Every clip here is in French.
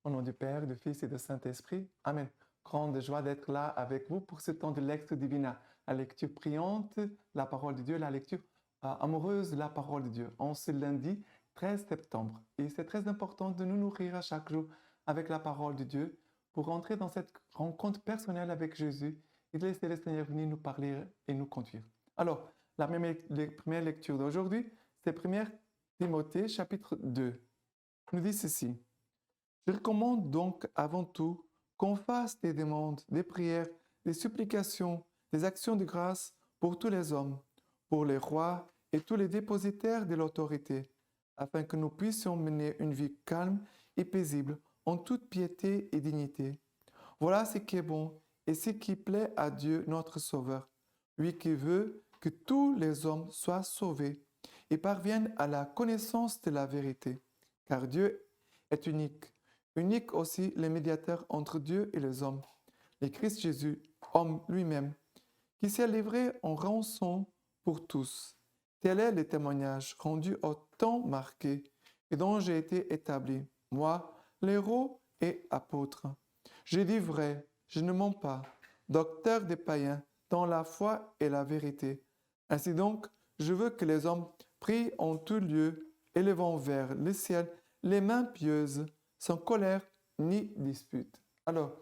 Au nom du Père, du Fils et du Saint-Esprit. Amen. Grande joie d'être là avec vous pour ce temps de lecture divina. La lecture priante, la parole de Dieu, la lecture amoureuse, la parole de Dieu. En ce lundi 13 septembre. Et c'est très important de nous nourrir à chaque jour avec la parole de Dieu pour entrer dans cette rencontre personnelle avec Jésus et de laisser le Seigneur venir nous parler et nous conduire. Alors, la première lecture d'aujourd'hui, c'est 1 Timothée chapitre 2. Il nous dit ceci. Je recommande donc avant tout qu'on fasse des demandes, des prières, des supplications, des actions de grâce pour tous les hommes, pour les rois et tous les dépositaires de l'autorité, afin que nous puissions mener une vie calme et paisible en toute piété et dignité. Voilà ce qui est bon et ce qui plaît à Dieu notre Sauveur, lui qui veut que tous les hommes soient sauvés et parviennent à la connaissance de la vérité, car Dieu est unique. Unique aussi le médiateur entre Dieu et les hommes, le Christ Jésus, homme lui-même, qui s'est livré en rançon pour tous. Tel est le témoignage rendu au temps marqué et dont j'ai été établi, moi, l'héros et apôtre. Je dis vrai, je ne mens pas, docteur des païens, dans la foi et la vérité. Ainsi donc, je veux que les hommes prient en tout lieu, élevant vers le ciel les mains pieuses, sans colère ni dispute. Alors,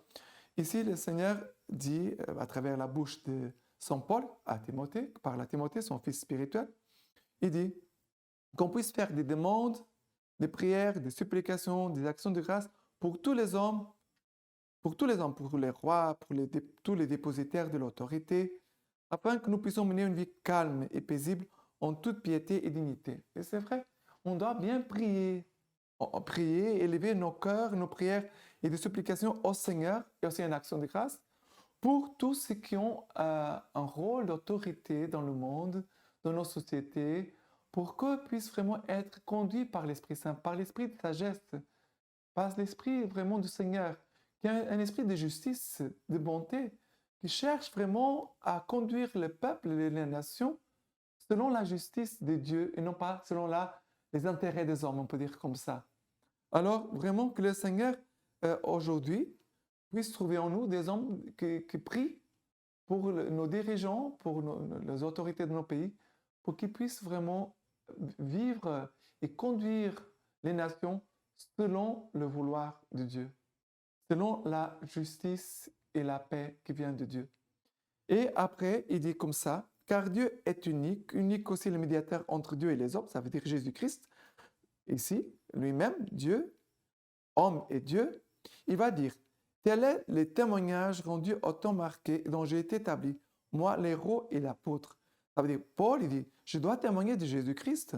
ici, le Seigneur dit, à travers la bouche de Saint Paul à Timothée, par à Timothée, son fils spirituel, il dit qu'on puisse faire des demandes, des prières, des supplications, des actions de grâce pour tous les hommes, pour les rois, pour tous les dépositaires de l'autorité, afin que nous puissions mener une vie calme et paisible en toute piété et dignité. Et c'est vrai, on doit bien prier, élever nos cœurs, nos prières et des supplications au Seigneur et aussi en action de grâce pour tous ceux qui ont un rôle d'autorité dans le monde, dans nos sociétés, pour qu'eux puissent vraiment être conduits par l'Esprit Saint, par l'Esprit de sagesse, par l'Esprit vraiment du Seigneur, qui a un esprit de justice, de bonté, qui cherche vraiment à conduire le peuple et les nations selon la justice de Dieu et non pas selon les intérêts des hommes, on peut dire comme ça. Alors, vraiment que le Seigneur, aujourd'hui, puisse trouver en nous des hommes qui prient pour nos dirigeants, pour les autorités de nos pays, pour qu'ils puissent vraiment vivre et conduire les nations selon le vouloir de Dieu, selon la justice et la paix qui vient de Dieu. Et après, il dit comme ça, car Dieu est unique, unique aussi le médiateur entre Dieu et les hommes, ça veut dire Jésus-Christ, ici, lui-même, Dieu, homme et Dieu, il va dire, tel est le témoignage rendu au temps marqué dont j'ai été établi, moi, l'héros et l'apôtre. Ça veut dire, Paul, il dit, je dois témoigner de Jésus-Christ.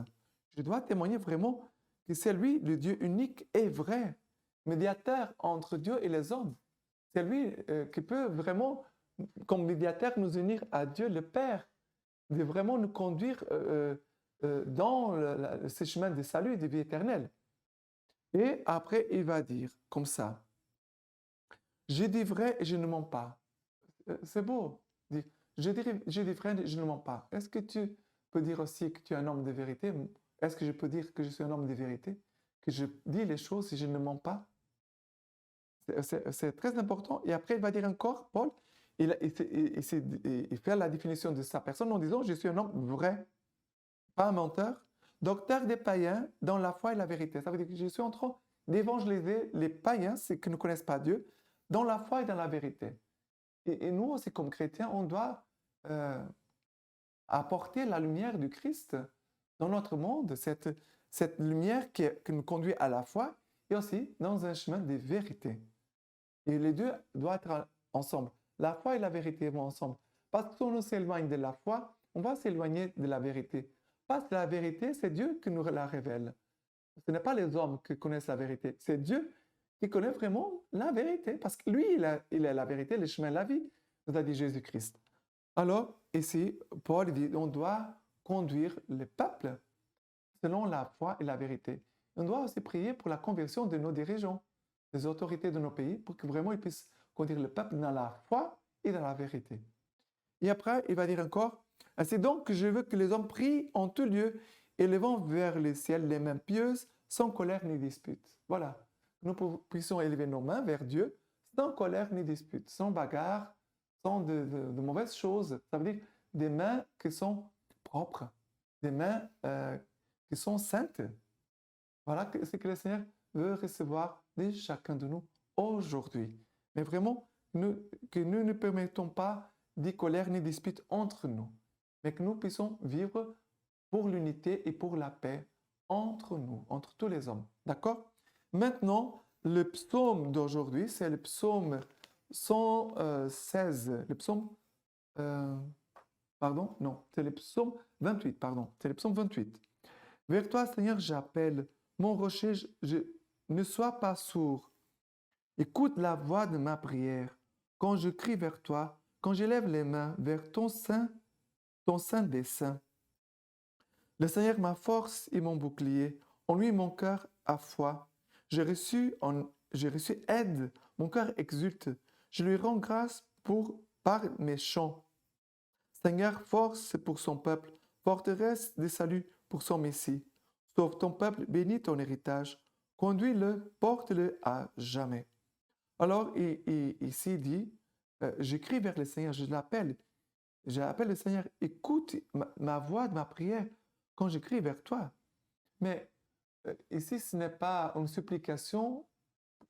Je dois témoigner vraiment que c'est lui, le Dieu unique et vrai, médiateur entre Dieu et les hommes. C'est lui qui peut vraiment, comme médiateur, nous unir à Dieu le Père, de vraiment nous conduire dans ce chemin de salut et de vie éternelle. Et après, il va dire comme ça, je dis vrai et je ne mens pas. C'est beau. Je dis vrai et je ne mens pas. Est-ce que tu peux dire aussi que tu es un homme de vérité? Est-ce que je peux dire que je suis un homme de vérité? Que je dis les choses et je ne mens pas? C'est très important. Et après, il va dire encore, Paul, il fait la définition de sa personne en disant, je suis un homme vrai, pas un menteur, docteur des païens dans la foi et la vérité. Ça veut dire que je suis en train d'évangéliser les païens, ceux qui ne connaissent pas Dieu, dans la foi et dans la vérité. Et nous aussi, comme chrétiens, on doit apporter la lumière du Christ dans notre monde, cette lumière qui nous conduit à la foi et aussi dans un chemin de vérité. Et les deux doivent être ensemble. La foi et la vérité vont ensemble. Parce que si on s'éloigne de la foi, on va s'éloigner de la vérité. Parce que la vérité, c'est Dieu qui nous la révèle. Ce n'est pas les hommes qui connaissent la vérité, c'est Dieu qui connaît vraiment la vérité. Parce que lui, il est la vérité, le chemin, la vie, nous a dit Jésus-Christ. Alors, ici, Paul dit, on doit conduire le peuple selon la foi et la vérité. On doit aussi prier pour la conversion de nos dirigeants, des autorités de nos pays, pour que vraiment ils puissent conduire le peuple dans la foi et dans la vérité. Et après, il va dire encore, ainsi donc je veux que les hommes prient en tout lieu, élevant vers le ciel les mains pieuses, sans colère ni dispute. Voilà. nous puissions élever nos mains vers Dieu sans colère ni dispute, sans bagarre, sans de mauvaises choses. Ça veut dire des mains qui sont propres, des mains qui sont saintes. Voilà ce que le Seigneur veut recevoir de chacun de nous aujourd'hui. Mais vraiment, que nous ne permettons pas de colère ni dispute entre nous, mais que nous puissions vivre pour l'unité et pour la paix entre nous, entre tous les hommes. D'accord? Maintenant, le psaume d'aujourd'hui, c'est le psaume 116. Le psaume... pardon? Non, c'est le psaume 28, pardon. C'est le psaume 28. Vers toi, Seigneur, j'appelle. Mon rocher, ne sois pas sourd. Écoute la voix de ma prière. Quand je crie vers toi, quand j'élève les mains vers ton sein des saints. Le Seigneur ma force et mon bouclier. En lui mon cœur a foi. J'ai reçu aide, mon cœur exulte. Je lui rends grâce par mes chants. Seigneur, force pour son peuple, forteresse de salut pour son Messie. Sauve ton peuple, bénis ton héritage. Conduis-le, porte-le à jamais. Alors, ici dit, j'écris vers le Seigneur, je l'appelle. J'appelle le Seigneur, écoute ma voix de ma prière quand j'écris vers toi. Mais ici, ce n'est pas une supplication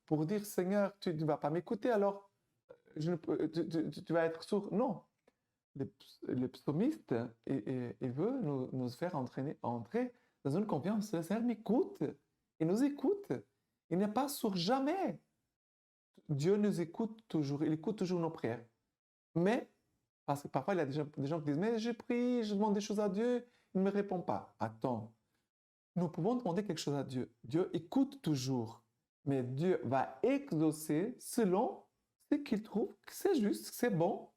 pour dire, Seigneur, tu ne vas pas m'écouter, alors tu vas être sourd. Non. Le psalmiste, il veut nous faire entrer dans une confiance. Le Seigneur m'écoute, il nous écoute. Il n'est pas sourd jamais. Dieu nous écoute toujours, il écoute toujours nos prières. Mais, parce que parfois il y a des gens qui disent, mais je prie, je demande des choses à Dieu, il ne me répond pas. Attends, nous pouvons demander quelque chose à Dieu. Dieu écoute toujours, mais Dieu va exaucer selon ce qu'il trouve que c'est juste, que c'est bon.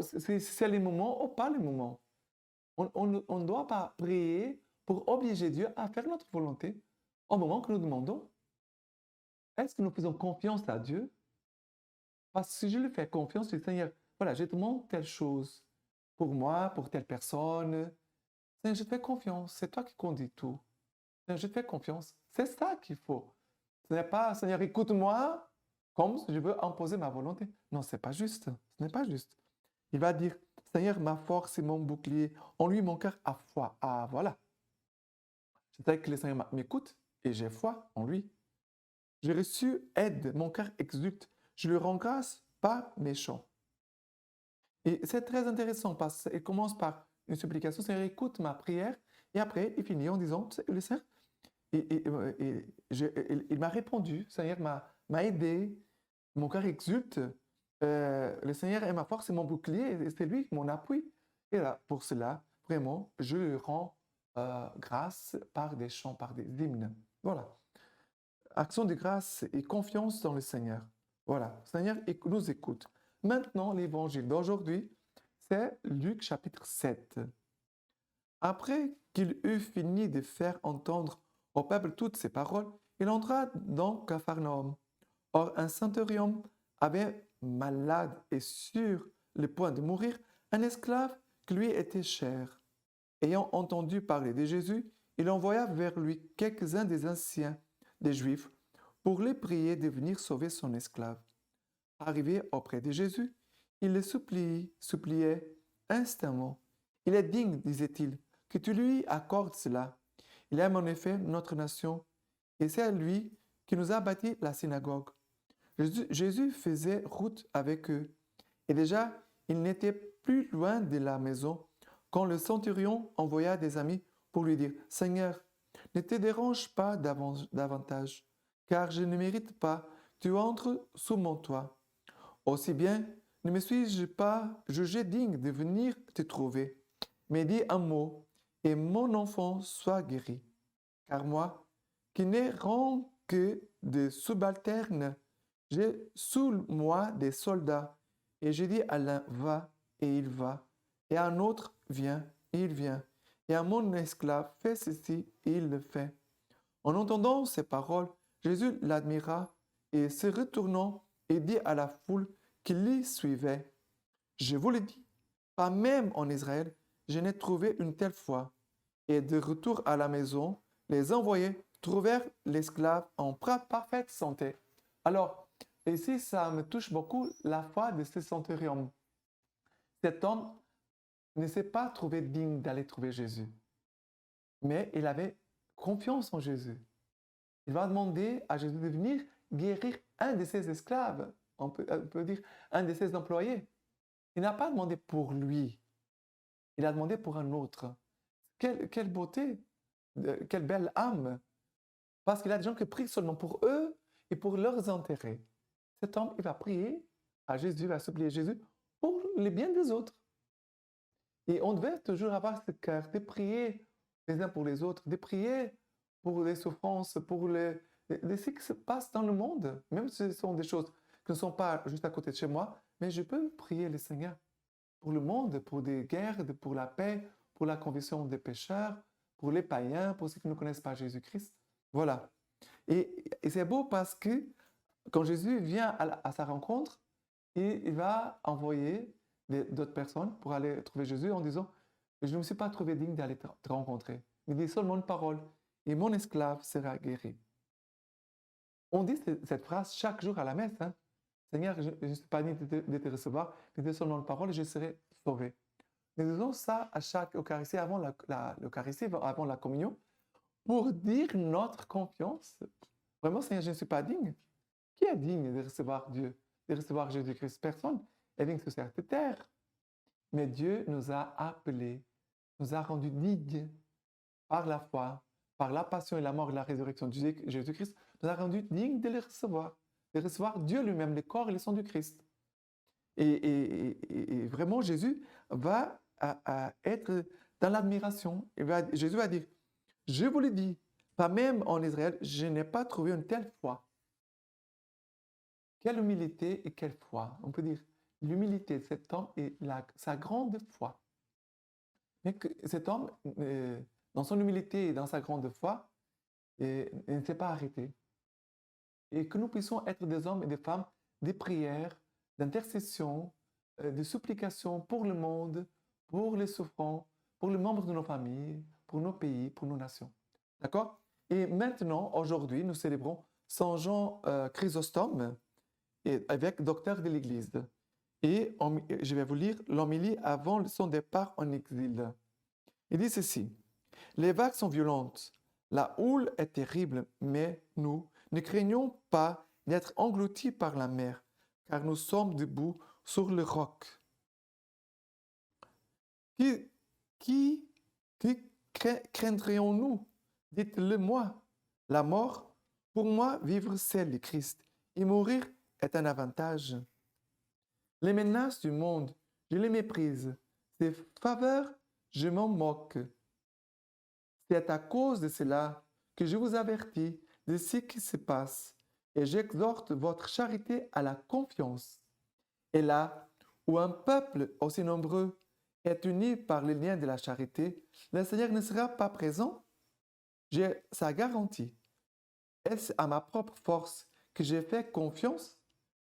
C'est les moments ou pas les moments. On ne doit pas prier pour obliger Dieu à faire notre volonté au moment que nous demandons. Est-ce que nous faisons confiance à Dieu? Parce que si je lui fais confiance, je dis, Seigneur, voilà, je te demande telle chose pour moi, pour telle personne. Seigneur, je te fais confiance, c'est toi qui conduis tout. Seigneur, je te fais confiance. C'est ça qu'il faut. Ce n'est pas, Seigneur, écoute-moi comme si je veux imposer ma volonté. Non, ce n'est pas juste. Ce n'est pas juste. Il va dire, Seigneur, ma force et mon bouclier, en lui mon cœur a foi. Ah, voilà. Je sais que le Seigneur m'écoute et j'ai foi en lui. J'ai reçu aide, mon cœur exulte. Je lui rends grâce, pas méchant. Et c'est très intéressant parce qu'il commence par une supplication, Seigneur, écoute ma prière. Et après, il finit en disant, le Seigneur, il m'a répondu, Seigneur m'a aidé, mon cœur exulte. Le Seigneur est ma force et mon bouclier, et c'est lui mon appui. Et là, pour cela, vraiment, je lui rends grâce par des chants, par des hymnes. Voilà. Action de grâce et confiance dans le Seigneur. Voilà. Le Seigneur nous écoute. Maintenant, l'évangile d'aujourd'hui, c'est Luc chapitre 7. Après qu'il eut fini de faire entendre au peuple toutes ces paroles, il entra dans Capharnaüm. Or, un centurion avait malade et sur le point de mourir un esclave qui lui était cher. Ayant entendu parler de Jésus, il envoya vers lui quelques-uns des anciens des Juifs pour les prier de venir sauver son esclave. Arrivé auprès de Jésus, il le suppliait instamment. Il est digne, disait-il, que tu lui accordes cela. Il aime en effet notre nation, et c'est à lui qui nous a bâti la synagogue. Jésus faisait route avec eux, et déjà il n'était plus loin de la maison quand le centurion envoya des amis pour lui dire, « Seigneur, ne te dérange pas davantage, car je ne mérite pas, tu entres sous mon toit. Aussi bien, ne me suis-je pas jugé digne de venir te trouver, mais dis un mot, et mon enfant soit guéri. Car moi, qui n'ai rang que de subalterne, j'ai sous moi des soldats, et je dis à l'un, va, et il va, et à un autre, viens, et il vient, et à mon esclave, fais ceci, et il le fait. En entendant ces paroles, Jésus l'admira, et se retournant, et dit à la foule qui l'y suivait, je vous le dis, pas même en Israël, je n'ai trouvé une telle foi. Et de retour à la maison, les envoyés trouvèrent l'esclave en parfaite santé. Alors, ici, ça me touche beaucoup la foi de ce centurion. Cet homme ne s'est pas trouvé digne d'aller trouver Jésus, mais il avait confiance en Jésus. Il va demander à Jésus de venir guérir un de ses esclaves, on peut dire un de ses employés. Il n'a pas demandé pour lui, il a demandé pour un autre. Quelle beauté, quelle belle âme, parce qu'il y a des gens qui prient seulement pour eux et pour leurs intérêts. Cet homme, il va prier à Jésus, il va supplier Jésus pour les biens des autres. Et on devait toujours avoir ce cœur de prier les uns pour les autres, de prier pour les souffrances, pour ce qui se passe dans le monde. Même si ce sont des choses qui ne sont pas juste à côté de chez moi, mais je peux prier le Seigneur pour le monde, pour des guerres, pour la paix, pour la conversion des pécheurs, pour les païens, pour ceux qui ne connaissent pas Jésus-Christ. Voilà. Et c'est beau parce que quand Jésus vient à sa rencontre, il va envoyer d'autres personnes pour aller trouver Jésus en disant « Je ne me suis pas trouvé digne d'aller te rencontrer, mais dis seulement une parole et mon esclave sera guéri. » On dit cette phrase chaque jour à la messe. Hein. « Seigneur, je ne suis pas digne de te recevoir, mais dis seulement une parole et je serai sauvé. » Nous disons ça à chaque Eucharistie, avant l'Eucharistie, avant la communion, pour dire notre confiance. Vraiment, Seigneur, je ne suis pas digne. Qui est digne de recevoir Dieu, de recevoir Jésus-Christ? Personne est digne sur cette terre. Mais Dieu nous a appelés, nous a rendus dignes par la foi, par la passion et la mort et la résurrection de Jésus-Christ, nous a rendus dignes de recevoir Dieu lui-même, le corps et le sang du Christ. Et vraiment, Jésus va être dans l'admiration. Jésus va dire, je vous le dis, pas même en Israël, je n'ai pas trouvé une telle foi. Quelle humilité et quelle foi. On peut dire l'humilité de cet homme et sa grande foi. Mais que cet homme, dans son humilité et dans sa grande foi, il ne s'est pas arrêté. Et que nous puissions être des hommes et des femmes, des prières, d'intercession, de supplication pour le monde, pour les souffrants, pour les membres de nos familles, pour nos pays, pour nos nations. D'accord? Et maintenant, aujourd'hui, nous célébrons Saint Jean Chrysostome, avec docteur de l'Église. Et je vais vous lire l'homélie avant son départ en exil. Il dit ceci, « Les vagues sont violentes, la houle est terrible, mais nous ne craignons pas d'être engloutis par la mer, car nous sommes debout sur le roc. » Qui craindrions-nous? Dites-le moi. La mort, pour moi, vivre c'est le Christ, et mourir est un avantage. Les menaces du monde, je les méprise. Ces faveurs, je m'en moque. C'est à cause de cela que je vous avertis de ce qui se passe et j'exhorte votre charité à la confiance. Et là où un peuple aussi nombreux est uni par les liens de la charité, le Seigneur ne sera pas présent. J'ai sa garantie. Est-ce à ma propre force que j'ai fait confiance?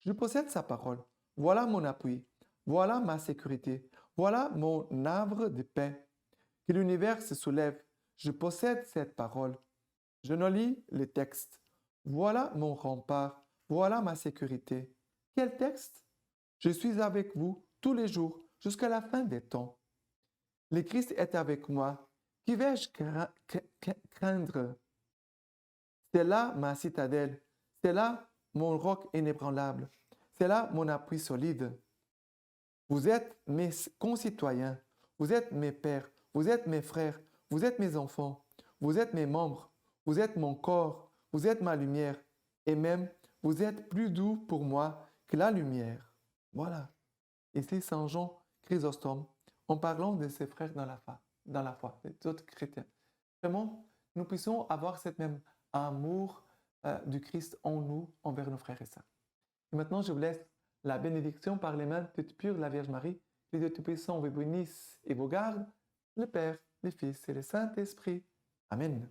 Je possède sa parole. Voilà mon appui. Voilà ma sécurité. Voilà mon havre de paix. Que l'univers se soulève. Je possède cette parole. Je ne lis les textes. Voilà mon rempart. Voilà ma sécurité. Quel texte? Je suis avec vous tous les jours jusqu'à la fin des temps. Le Christ est avec moi. Qui vais-je craindre? C'est là ma citadelle. C'est là mon roc inébranlable. C'est là mon appui solide. Vous êtes mes concitoyens. Vous êtes mes pères. Vous êtes mes frères. Vous êtes mes enfants. Vous êtes mes membres. Vous êtes mon corps. Vous êtes ma lumière. Et même, vous êtes plus doux pour moi que la lumière. Voilà. Ici, Saint Jean Chrysostome, en parlant de ses frères dans la foi, des autres chrétiens. Vraiment, nous puissions avoir cette même amour du Christ en nous, envers nos frères et sœurs. Et maintenant, je vous laisse la bénédiction par les mains toutes pures de la Vierge Marie. Les Dieu Tout-Puissant vous bénisse et vous garde, le Père, le Fils et le Saint-Esprit. Amen.